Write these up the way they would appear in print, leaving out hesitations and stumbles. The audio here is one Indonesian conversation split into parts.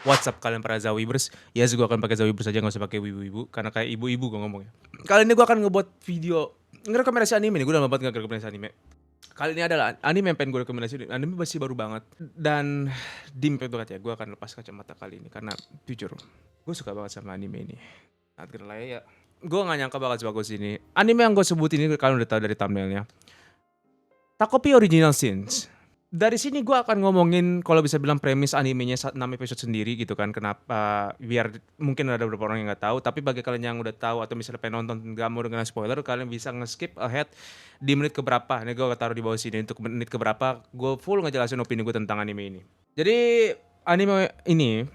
What's up kalian para Zawibers? Yes, gue akan pakai Zawibers aja, nggak usah pakai wibu-wibu karena kayak ibu-ibu gue ngomongnya. Kali ini gue akan ngebuat video ngerekomendasi anime nih. Gue udah lama banget nggak rekomendasi anime. Kali ini adalah anime yang pengen gue rekomendasi. Anime masih baru banget dan dimpet banget ya. Gue akan lepas kacamata kali ini karena jujur gue suka banget sama anime ini. Not gonna lie ya. Gue gak nyangka bakal sebagus ini. Anime yang gue sebut ini kalian udah tahu dari thumbnailnya. Takopi Original Sins. Dari sini gue akan ngomongin kalau bisa bilang premis animenya 6 episode sendiri gitu kan. Kenapa, biar mungkin ada beberapa orang yang nggak tahu, tapi bagi kalian yang udah tahu atau misalnya pengen nonton nggak mau dengan spoiler, kalian bisa nge-skip ahead di menit keberapa. Ini gue taruh di bawah sini untuk menit keberapa gue full ngejelasin opini gue tentang anime ini. Jadi anime ini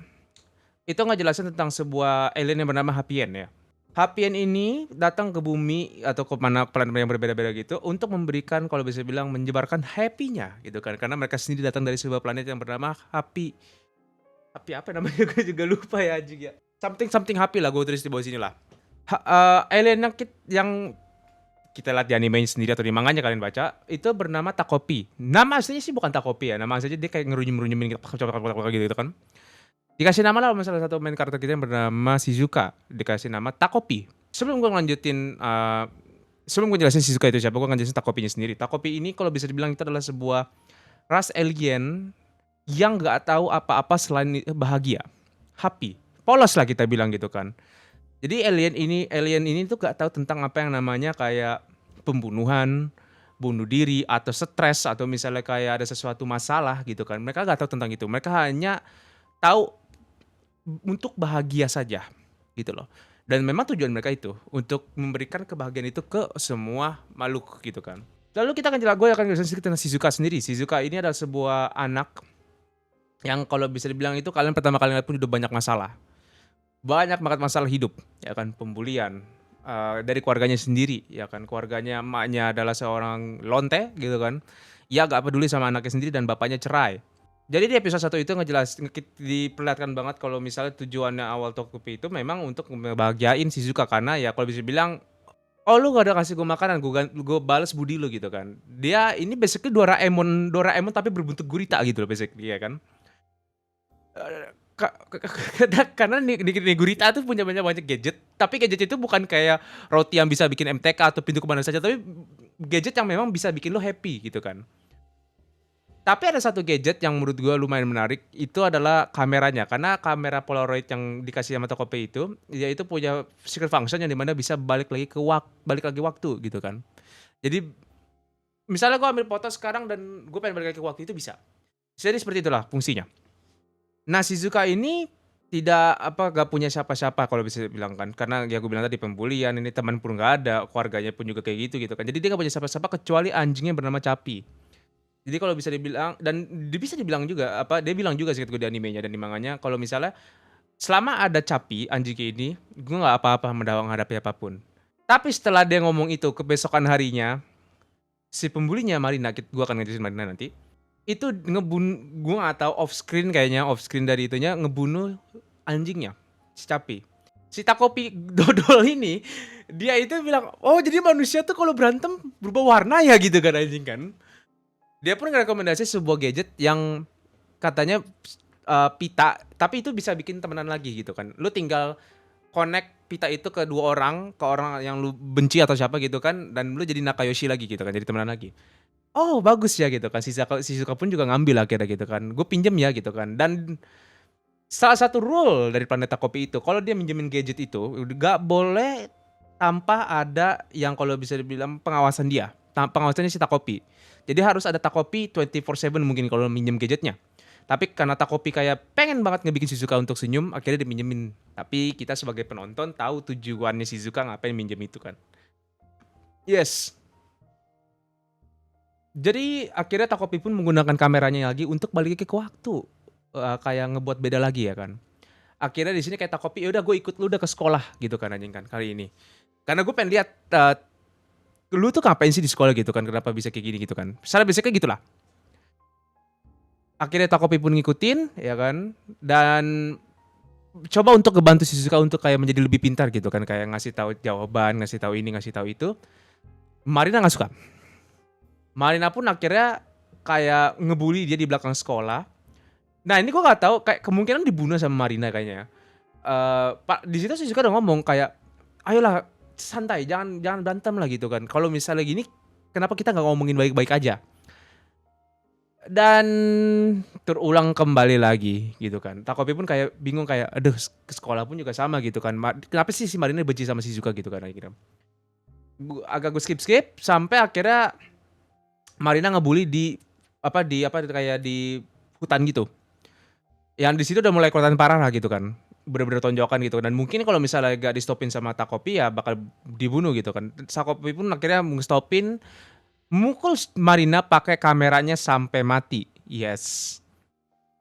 itu ngejelasin tentang sebuah alien yang bernama Happy End ya. Happy End ini datang ke bumi atau ke mana planet yang berbeda-beda gitu untuk memberikan kalau bisa bilang menyebarkan happy-nya gitu kan. Karena mereka sendiri datang dari sebuah planet yang bernama Happy. Happy apa namanya gue juga lupa ya anjing ya. Something happy lah, gue tulis di bawah sini lah. Alien yang kita lihat di animenya sendiri atau di manganya kalian baca itu bernama Takopi. Nama aslinya sih bukan Takopi ya. Nama aslinya dia kayak ngerunyum-ngerunyumin gitu kan. Dikasih nama lah sama salah satu main karakter kita yang bernama Shizuka, dikasih nama Takopi. Sebelum gue lanjutin, sebelum gue jelasin Shizuka itu siapa, gue akan jelasin Takopinya sendiri. Takopi ini kalau bisa dibilang itu adalah sebuah ras alien yang gak tahu apa-apa selain bahagia, happy, polos lah kita bilang gitu kan. Jadi alien ini tuh gak tahu tentang apa yang namanya kayak pembunuhan, bunuh diri atau stres atau misalnya kayak ada sesuatu masalah gitu kan. Mereka gak tahu tentang itu. Mereka hanya tahu untuk bahagia saja gitu loh. Dan memang tujuan mereka itu untuk memberikan kebahagiaan itu ke semua makhluk gitu kan. Lalu kita akan gue akan jelasin sedikit tentang Shizuka sendiri. Shizuka ini adalah sebuah anak yang kalau bisa dibilang itu kalian pertama kali lihat pun udah banyak masalah. Banyak banget masalah hidup, ya kan, pembulian dari keluarganya sendiri, ya kan. Keluarganya, emaknya adalah seorang lonte gitu kan. Ia gak peduli sama anaknya sendiri dan bapaknya cerai. Jadi di episode 1 itu diperlihatkan banget kalau misalnya tujuannya awal Tokopi itu memang untuk ngebahagiain Shizuka karena ya kalau bisa bilang, "Oh lu gak ada kasih gue makanan, gue bales budi lu," gitu kan. Dia ini basically Doraemon tapi berbentuk gurita gitu loh basically ya kan. Karena nih gurita tuh punya banyak gadget, tapi gadget itu bukan kayak roti yang bisa bikin MTK atau pintu kemana saja, tapi gadget yang memang bisa bikin lo happy gitu kan. Tapi ada satu gadget yang menurut gue lumayan menarik, itu adalah kameranya. Karena kamera Polaroid yang dikasih sama Tokopedia itu, dia itu punya secret function yang dimana bisa balik lagi waktu gitu kan. Jadi misalnya gue ambil foto sekarang dan gue pengen balik lagi ke waktu itu bisa. Jadi seperti itulah fungsinya. Nah Shizuka ini gak punya siapa-siapa kalau bisa bilang kan. Karena ya gue bilang tadi pembulian, ini teman pun gak ada, keluarganya pun juga kayak gitu kan. Jadi dia gak punya siapa-siapa kecuali anjingnya bernama Capi. Jadi kalau bisa dibilang dan bisa dibilang juga dia bilang juga sih di animenya dan di manganya kalau misalnya selama ada Capi anjing ini, gue nggak apa-apa menghadapi apapun. Tapi setelah dia ngomong itu kebesokan harinya, si pembulinya Marina, gue akan ngejelasin Marina nanti, itu ngebunuh, gue nggak tahu off screen dari itunya ngebunuh anjingnya, si Capi. Si Takopi dodol ini, dia itu bilang, oh jadi manusia tuh kalau berantem berubah warna ya gitu kan anjing kan. Dia pun ngerekomendasi sebuah gadget yang katanya pita, tapi itu bisa bikin temenan lagi gitu kan. Lu tinggal connect pita itu ke dua orang, ke orang yang lu benci atau siapa gitu kan, dan lu jadi Nakayoshi lagi gitu kan, jadi temenan lagi. Oh bagus ya gitu kan, Shizuka pun juga ngambil akhirnya gitu kan. Gue pinjem ya gitu kan. Dan salah satu rule dari Planeta Kopi itu, kalau dia minjemin gadget itu, gak boleh tanpa ada yang kalau bisa dibilang pengawasan dia. Pengawasannya si Takopi. Jadi harus ada Takopi 24/7 mungkin kalau minjem gadgetnya. Tapi karena Takopi kayak pengen banget ngebikin Shizuka untuk senyum, akhirnya dia minjemin. Tapi kita sebagai penonton tahu tujuannya Shizuka ngapain minjem itu kan. Yes. Jadi akhirnya Takopi pun menggunakan kameranya lagi untuk balik ke waktu. Kayak ngebuat beda lagi ya kan. Akhirnya di sini kayak Takopi, ya udah gue ikut lu udah ke sekolah gitu kan anjing kan kali ini. Karena gue pengen lihat lu tuh ngapain sih di sekolah gitu kan, kenapa bisa kayak gini gitu kan. Misalnya biasanya kayak gitulah. Akhirnya Takopi pun ngikutin ya kan, dan coba untuk ngebantu Shizuka untuk kayak menjadi lebih pintar gitu kan, kayak ngasih tahu jawaban, ngasih tahu ini, ngasih tahu itu. Marina nggak suka. Marina pun akhirnya kayak ngebully dia di belakang sekolah. Nah ini gue nggak tahu kayak kemungkinan dibunuh sama Marina kayaknya ya. Pak di situ Shizuka udah ngomong kayak, ayolah santai, jangan jangan berantem lah gitu kan. Kalau misalnya gini, kenapa kita nggak ngomongin baik-baik aja? Dan terulang kembali lagi gitu kan. Takopi pun kayak bingung kayak, aduh ke sekolah pun juga sama gitu kan. Kenapa sih si Marina benci sama Shizuka gitu kan akhirnya. Agak gue skip sampai akhirnya Marina ngebully di kayak di hutan gitu. Yang di situ udah mulai kelihatan parah lah gitu kan. Bener-bener tonjokan gitu dan mungkin kalau misalnya gak di stopin sama Takopi ya bakal dibunuh gitu kan. Takopi pun akhirnya stopin, mukul Marina pakai kameranya sampai mati. Yes.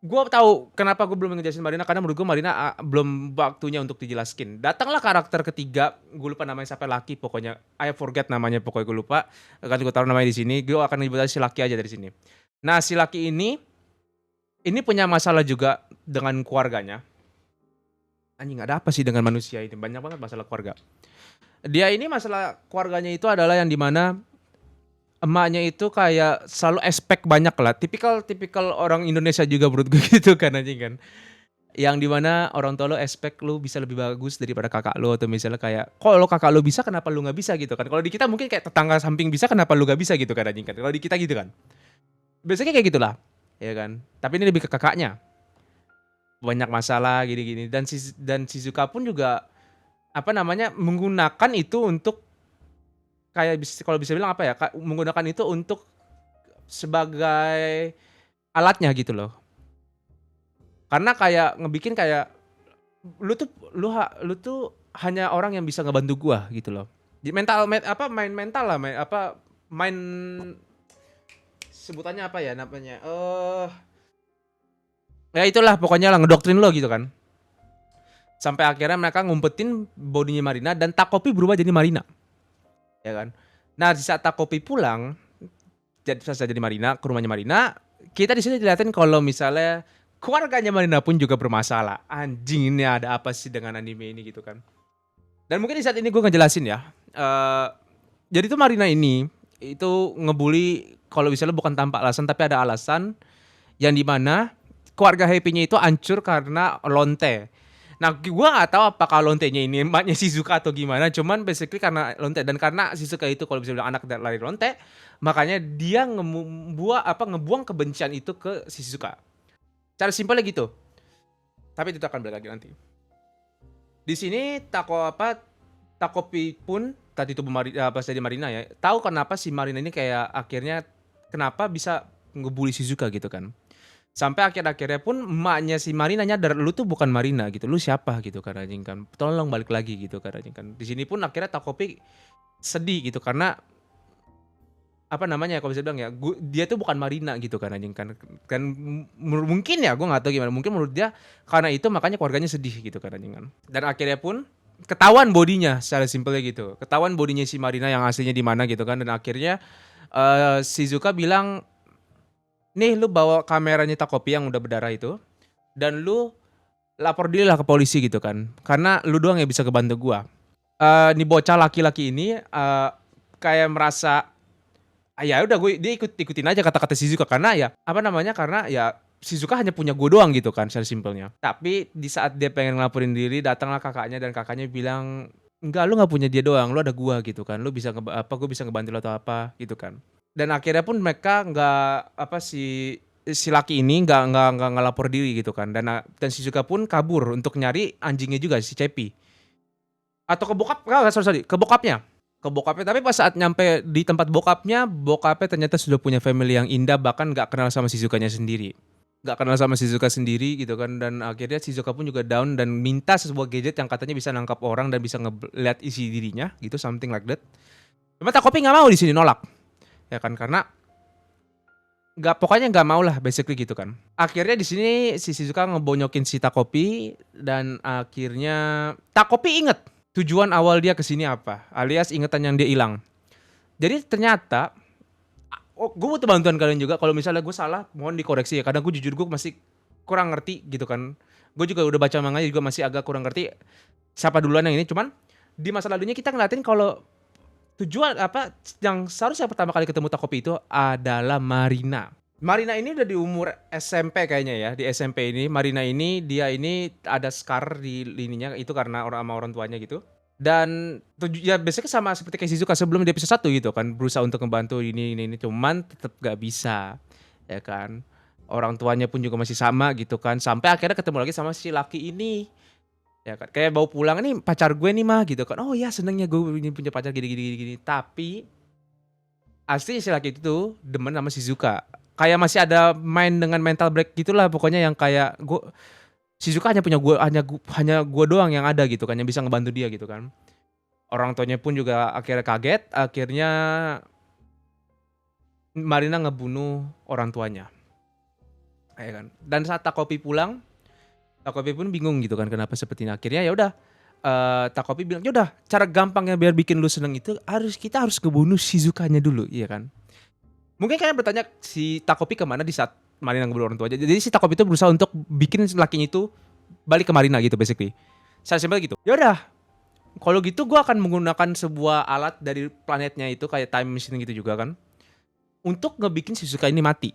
Gue tahu kenapa gue belum ngejelasin Marina karena menurut gue Marina belum waktunya untuk dijelaskin. Datanglah karakter ketiga, gue lupa namanya siapa, Lucky pokoknya. I forget namanya pokoknya gue lupa. Kan gue taruh namanya di sini. Gue akan nyebut si Lucky aja dari sini. Nah si Lucky ini punya masalah juga dengan keluarganya. Anjing ada apa sih dengan manusia ini? Banyak banget masalah keluarga. Dia ini masalah keluarganya itu adalah yang dimana emaknya itu kayak selalu expect banyak lah. Tipikal orang Indonesia juga menurut gue gitu kan anjing kan. Yang dimana orang tua lo expect lu bisa lebih bagus daripada kakak lo atau misalnya kayak kalau kakak lo bisa kenapa lu nggak bisa gitu kan. Kalau di kita mungkin kayak tetangga samping bisa kenapa lu nggak bisa gitu kan anjing kan. Kalau di kita gitu kan. Biasanya kayak gitulah. Ya kan. Tapi ini lebih ke kakaknya. Banyak masalah gini-gini dan Shizuka pun juga apa namanya menggunakan itu untuk kayak kalau bisa bilang apa ya menggunakan itu untuk sebagai alatnya gitu loh. Karena kayak ngebikin kayak lu tuh hanya orang yang bisa ngebantu gua gitu loh. Di main mental lah, main sebutannya apa ya namanya? Ya itulah pokoknya lah ngedoktrin lo gitu kan. Sampai akhirnya mereka ngumpetin bodinya Marina dan Takopi berubah jadi Marina. Ya kan? Nah, di saat Takopi pulang jadi Marina ke rumahnya Marina, kita di sini dilihatin kalau misalnya keluarganya Marina pun juga bermasalah. Anjing ini ada apa sih dengan anime ini gitu kan. Dan mungkin di saat ini gue ngejelasin ya. Jadi tuh Marina ini itu ngebully kalau misalnya bukan tanpa alasan tapi ada alasan yang dimana keluarga happy-nya itu hancur karena lonte. Nah, gue gak tahu apakah lontenya ini emaknya Shizuka atau gimana. Cuman basically karena lonte dan karena Shizuka itu kalau bisa bilang anak lari lonte, makanya dia ngebuang kebencian itu ke Shizuka. Cara simpelnya gitu. Tapi itu akan balik lagi nanti. Di sini Takopi pun tadi itu jadi Marina ya. Tahu kenapa si Marina ini kayak akhirnya kenapa bisa ngebully Shizuka gitu kan. Sampai akhir-akhirnya pun emaknya si Marina nyadar lu tuh bukan Marina gitu. Lu siapa gitu kan anjing kan. Tolong balik lagi gitu kan anjing kan. Di sini pun akhirnya Takopi sedih gitu karena apa namanya kalau bisa bilang ya dia tuh bukan Marina gitu kan anjing kan mungkin ya gue nggak tahu gimana mungkin menurut dia karena itu makanya keluarganya sedih gitu kan anjing kan dan akhirnya pun ketahuan bodinya secara simpelnya gitu ketahuan bodinya si Marina yang aslinya di mana gitu kan dan akhirnya Shizuka bilang nih lu bawa kameranya Takopi yang udah berdarah itu dan lu lapor diri lah ke polisi gitu kan karena lu doang yang bisa kebantu gua nih bocah laki-laki ini kayak merasa ya udah dia ikutin aja kata-kata Shizuka karena ya apa namanya karena ya Shizuka hanya punya gue doang gitu kan secara simpelnya. Tapi di saat dia pengen ngelaporin diri datanglah kakaknya dan kakaknya bilang enggak lu nggak punya dia doang lu ada gua gitu kan lu bisa gue bisa ngebantu lo atau apa gitu kan. Dan akhirnya pun mereka nggak si laki ini nggak ngelapor diri gitu kan dan Shizuka pun kabur untuk nyari anjingnya juga si Cepi atau ke bokapnya tapi pas saat nyampe di tempat bokapnya ternyata sudah punya family yang indah bahkan nggak kenal sama Shizuka sendiri gitu kan dan akhirnya Shizuka pun juga down dan minta sebuah gadget yang katanya bisa nangkap orang dan bisa ngeliat isi dirinya gitu something like that. Cuma Takopi nggak mau di sini nolak ya kan karena pokoknya nggak mau lah basically gitu kan. Akhirnya di sini si Shizuka ngebonyokin si Takopi dan akhirnya Takopi inget tujuan awal dia kesini apa, alias ingatan yang dia hilang. Jadi ternyata, gue butuh bantuan kalian juga. Kalau misalnya gue salah, mohon dikoreksi ya. Kadang gue jujur gue masih kurang ngerti gitu kan. Gue juga udah baca manganya juga masih agak kurang ngerti siapa duluan yang ini. Cuman di masa lalunya kita ngeliatin kalau tujuan apa yang seharusnya pertama kali ketemu Takopi itu adalah Marina. Marina ini udah di umur SMP kayaknya ya, di SMP ini Marina ini dia ini ada scar di lininya itu karena sama orang tuanya gitu. Dan ya biasanya sama seperti kayak Shizuka sebelum di episode 1 gitu kan, berusaha untuk ngebantu ini, cuman tetap gak bisa, ya kan. Orang tuanya pun juga masih sama gitu kan, sampai akhirnya ketemu lagi sama si laki ini, ya kan. Kayak bawa pulang, "Ini pacar gue nih mah," gitu kan. "Oh ya senengnya gue punya pacar gini gini gini." Tapi asli si laki itu tuh demen sama Shizuka. Kayak masih ada main dengan mental break gitulah pokoknya yang kayak Shizuka hanya punya gue hanya gue doang yang ada gitu kan yang bisa ngebantu dia gitu kan. Orang tuanya pun juga akhirnya kaget, akhirnya Marina ngebunuh orang tuanya, ya kan. Dan saat Takopi pulang, Takopi pun bingung gitu kan kenapa seperti ini. Akhirnya ya udah, Takopi bilang, "Ya udah, cara gampangnya biar bikin lu seneng itu kita harus ngebunuh Shizukanya dulu," iya kan. Mungkin kalian bertanya si Takopi kemana di saat Marina ngebunuh orang tuanya. Jadi si Takopi itu berusaha untuk bikin lakinya itu balik ke Marina gitu basically. Secara simpel gitu. Ya udah, kalau gitu gue akan menggunakan sebuah alat dari planetnya itu kayak time machine gitu juga kan, untuk ngebikin Shizuka ini mati.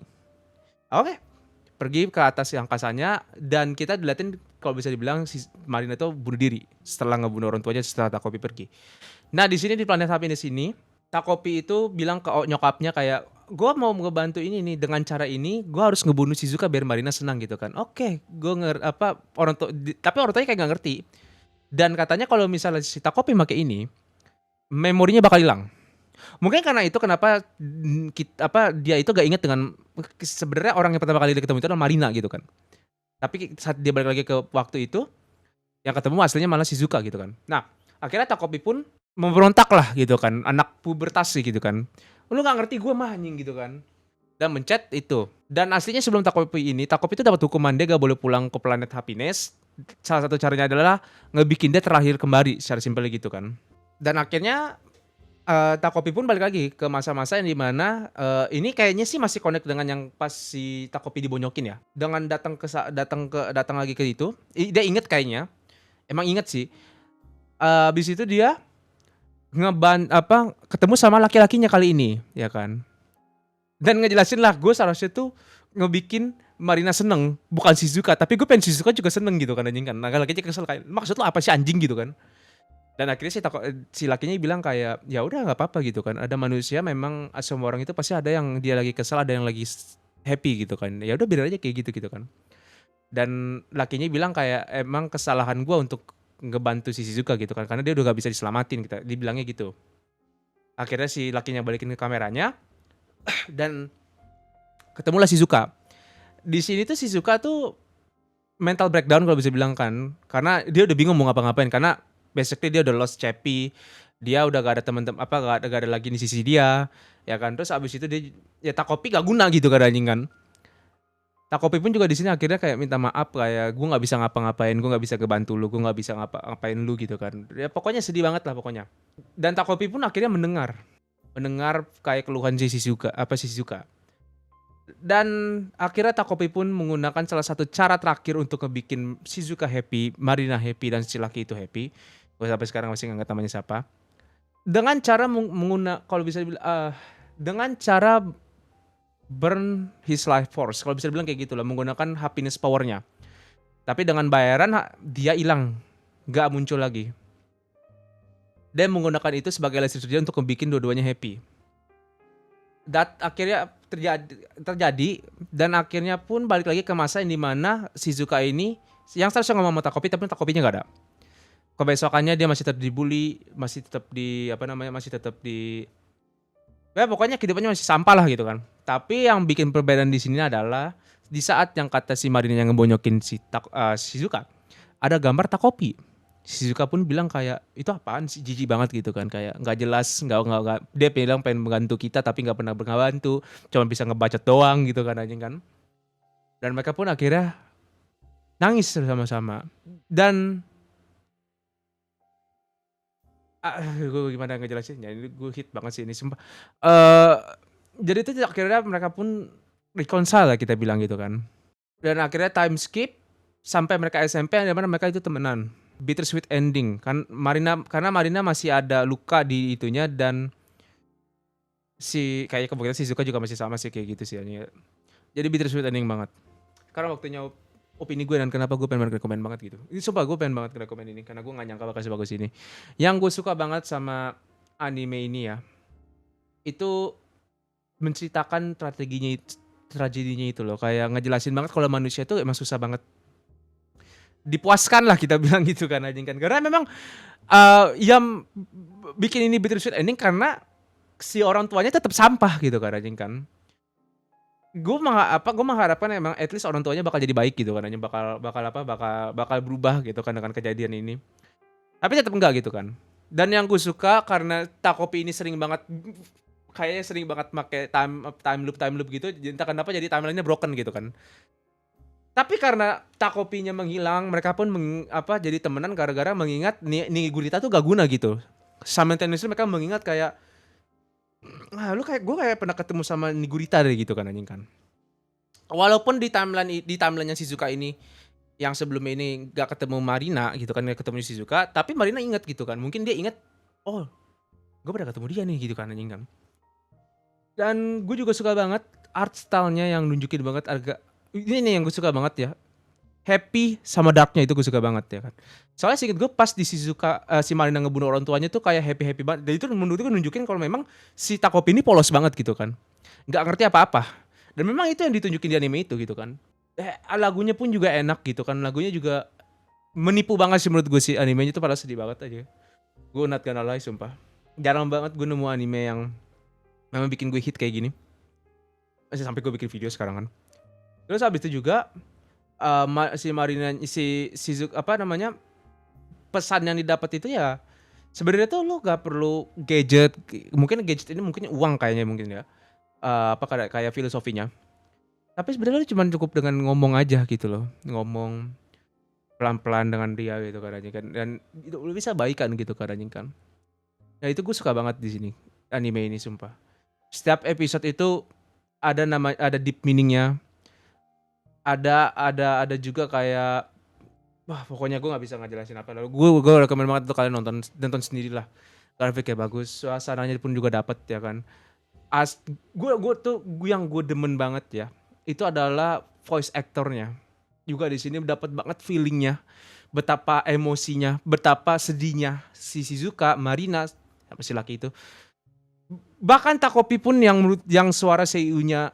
Oke, pergi ke atas angkasanya dan kita diliatin kalau bisa dibilang si Marina itu bunuh diri setelah ngebunuh orang tuanya setelah Takopi pergi. Nah di sini di planet Happiness ini, Takopi itu bilang ke nyokapnya kayak, gue mau ngebantu ini nih dengan cara ini, gue harus ngebunuh Shizuka biar Marina senang gitu kan. Oke, gue tapi orang tuanya kayak nggak ngerti. Dan katanya kalau misalnya si Takopi pakai ini, memorinya bakal hilang. Mungkin karena itu kenapa dia itu gak inget dengan sebenarnya orang yang pertama kali dia ketemu itu adalah Marina gitu kan. Tapi saat dia balik lagi ke waktu itu, yang ketemu aslinya malah Shizuka gitu kan. Nah, akhirnya Takopi pun memberontak lah gitu kan, anak pubertas sih gitu kan. Lu gak ngerti gue mah anjing gitu kan. Dan mencet itu. Dan aslinya sebelum Takopi itu dapat hukuman dia gak boleh pulang ke planet Happiness. Salah satu caranya adalah ngebikin dia terlahir kembali secara simpel gitu kan. Dan akhirnya Takopi pun balik lagi ke masa-masa yang dimana ini kayaknya sih masih connect dengan yang pas si Takopi dibonyokin ya. Dengan datang lagi ke itu, dia inget kayaknya, emang inget sih. Abis itu dia ketemu sama laki-lakinya kali ini, ya kan. Dan ngejelasin lah, gue seharusnya tuh ngebikin Marina seneng, bukan Shizuka, tapi gue pengen Shizuka juga seneng gitu kan anjing kan. Nah laki-lakinya kesel kayak, maksud lo apa sih anjing gitu kan. Dan akhirnya si lakinya bilang kayak, "Ya udah nggak apa-apa," gitu kan. Ada manusia memang semua orang itu pasti ada yang dia lagi kesel, ada yang lagi happy gitu kan. Ya udah biar aja kayak gitu kan. Dan lakinya bilang kayak emang kesalahan gua untuk ngebantu si Shizuka gitu kan karena dia udah gak bisa diselamatin kita. Dibilangnya gitu. Akhirnya si lakinya balikin ke kameranya dan ketemulah Shizuka. Di sini tuh Shizuka tuh mental breakdown kalau bisa bilang kan. Karena dia udah bingung mau ngapa-ngapain karena basically dia udah lost Cepi, dia udah gak ada temen-temen gak ada lagi di sisi dia, ya kan. Terus abis itu dia ya Takopi gak guna gitu kan anjing kan. Takopi pun juga di sini akhirnya kayak minta maaf kayak gue nggak bisa ngapa-ngapain, gue nggak bisa kebantu lu, gue nggak bisa ngapain lu gitu kan. Ya pokoknya sedih banget lah pokoknya. Dan Takopi pun akhirnya mendengar kayak keluhan si Shizuka. Dan akhirnya Takopi pun menggunakan salah satu cara terakhir untuk ngebikin Shizuka happy, Marina happy, dan si laki itu happy. Gue sampai sekarang masih nggak namanya siapa. Dengan cara kalau bisa dibilang dengan cara burn his life force. Kalau bisa dibilang kayak gitu lah, menggunakan happiness powernya. Tapi dengan bayaran dia hilang, nggak muncul lagi. Dan menggunakan itu sebagai listrik dia untuk membuat dua-duanya happy. Akhirnya terjadi dan akhirnya pun balik lagi ke masa yang dimana Shizuka ini yang seharusnya ngomong sama Takopi tapi Takopinya nggak ada. Kebesokannya dia masih tetap dibully, masih tetap ya pokoknya kehidupannya masih sampah lah gitu kan. Tapi yang bikin perbedaan di sini adalah di saat yang kata si Marina yang ngebonyokin Shizuka, ada gambar Takopi. Shizuka pun bilang kayak itu apaan sih, jijik banget gitu kan, kayak nggak jelas, nggak dia bilang pengen membantu kita tapi nggak pernah ngebantu, cuma bisa ngebacot doang gitu kan anjing kan. Dan mereka pun akhirnya nangis sama-sama. Dan gue gimana ngejelasin ya, ini gue hit banget sih ini sumpah. Jadi itu akhirnya mereka pun reconcile lah kita bilang gitu kan. Dan akhirnya time skip sampai mereka SMP di mana mereka itu temenan. Bittersweet ending kan karena Marina masih ada luka di itunya dan kayak kebetulan Shizuka juga masih sama sih kayak gitu sih. Jadi bittersweet ending banget. Karena waktunya opini gue dan kenapa gue pengen rekomen banget gitu. Ini sumpah gue pengen banget rekomen ini karena gue gak nyangka bakal sebagus ini. Yang gue suka banget sama anime ini ya, itu menceritakan tragedinya itu loh. Kayak ngejelasin banget kalau manusia itu emang susah banget dipuaskan lah kita bilang gitu kan anjing kan. Karena memang yang bikin ini bittersweet ending karena si orang tuanya tetap sampah gitu kan anjing kan. Gue mengharapkan emang at least orang tuanya bakal jadi baik gitu kan, hanya bakal berubah gitu kan dengan kejadian ini. Tapi tetap enggak gitu kan. Dan yang gue suka karena Takopi ini kayaknya sering banget pakai time loop gitu, entah kenapa jadi timeline-nya broken gitu kan. Tapi karena Takopinya menghilang, mereka pun jadi temenan gara-gara mengingat Gurita tuh gak guna gitu. Simultaneously mereka mengingat kayak gue kayak pernah ketemu sama Nigurita deh gitu kan anjing kan. Walaupun di timeline-nya Shizuka ini yang sebelumnya ini gak ketemu Marina gitu kan, gak ketemu Shizuka, tapi Marina inget gitu kan. Mungkin dia inget, oh gue pernah ketemu dia nih gitu kan anjing kan. Dan gue juga suka banget art style-nya yang nunjukin banget ini nih yang gue suka banget ya. Happy sama darknya itu gue suka banget ya kan. Soalnya seinget gue pas di Shizuka si Marina ngebunuh orang tuanya tuh kayak happy banget. Dan itu menurut gue nunjukin kalau memang si Takopi ini polos banget gitu kan. Gak ngerti apa-apa. Dan memang itu yang ditunjukin di anime itu gitu kan. Lagunya pun juga enak gitu kan. Lagunya juga menipu banget sih menurut gue sih animenya itu, padahal sedih banget aja. Gue not gonna lie sumpah. Jarang banget gue nemu anime yang memang bikin gue hit kayak gini. Masih sampai gue bikin video sekarang kan. Terus habis itu juga si Marina si Shizuka pesan yang didapat itu ya sebenarnya tuh lo gak perlu gadget. Mungkin gadget ini mungkin uang kayaknya mungkin ya. Kayak filosofinya. Tapi sebenarnya lu cuma cukup dengan ngomong aja gitu loh. Ngomong pelan-pelan dengan dia gitu kan anjing kan. Dan itu lu bisa baikan gitu kan anjing kan. Nah itu gue suka banget di sini anime ini sumpah. Setiap episode itu ada deep meaningnya. Ada juga kayak pokoknya gue nggak bisa ngejelasin apa. Lalu gue rekomen banget untuk kalian nonton sendirilah. Grafiknya bagus, suasananya pun juga dapet ya kan. Yang gue demen banget ya itu adalah voice actornya juga di sini dapat banget feelingnya, betapa emosinya, betapa sedihnya si Shizuka, Marina, apa si laki itu. Bahkan Takopi pun yang suara seiyunya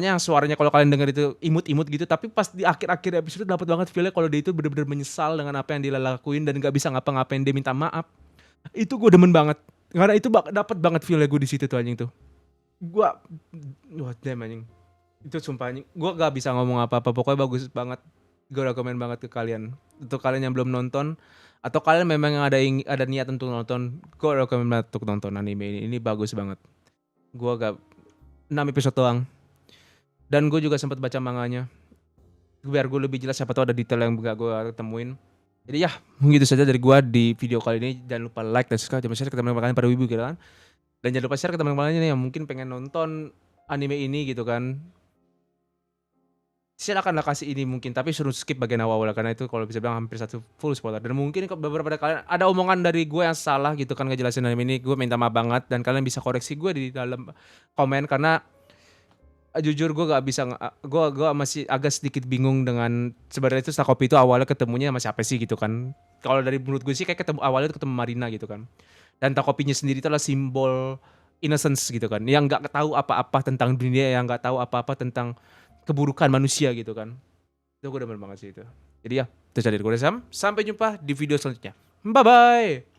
yang suaranya kalau kalian dengar itu imut-imut gitu, tapi pas di akhir-akhir episode dapat banget feelnya kalau dia itu benar-benar menyesal dengan apa yang dia lakuin dan nggak bisa ngapa-ngapain, dia minta maaf. Itu gue demen banget karena itu dapat banget feelnya gue di situ tuh anjing tuh. Wah damn anjing. Itu sumpah anjing. Gue gak bisa ngomong apa-apa. Pokoknya bagus banget. Gue rekomen banget ke kalian. Untuk kalian yang belum nonton atau kalian memang yang ada niat untuk nonton, gue rekomen banget untuk nonton anime ini. Ini bagus banget. Gue gak 6 episode doang. Dan gue juga sempat baca manganya. Biar gue lebih jelas, siapa tahu ada detail yang gak gue temuin. Jadi ya, begitu saja dari gue di video kali ini. Jangan lupa like dan subscribe. Jangan share ke teman-teman kalian pada wibu gitu kan. Dan jangan lupa share ke teman-teman kalian yang mungkin pengen nonton anime ini gitu kan. Silakanlah kasih ini mungkin, tapi suruh skip bagian awal karena itu kalau bisa bilang hampir satu full spoiler. Dan mungkin beberapa dari kalian ada omongan dari gue yang salah gitu kan ngejelasin anime ini, gue minta maaf banget dan kalian bisa koreksi gue di dalam komen karena jujur gue gak bisa, gue masih agak sedikit bingung dengan sebenarnya itu Takopi itu awalnya ketemunya sama siapa sih gitu kan. Kalau dari menurut gue sih kayak awalnya ketemu Marina gitu kan. Dan Takopinya sendiri itu adalah simbol innocence gitu kan, yang gak tahu apa-apa tentang dunia, yang gak tahu apa-apa tentang keburukan manusia gitu kan. Itu gue demen banget sih itu. Jadi ya, itu dari gue Sam. Sampai jumpa di video selanjutnya. Bye bye.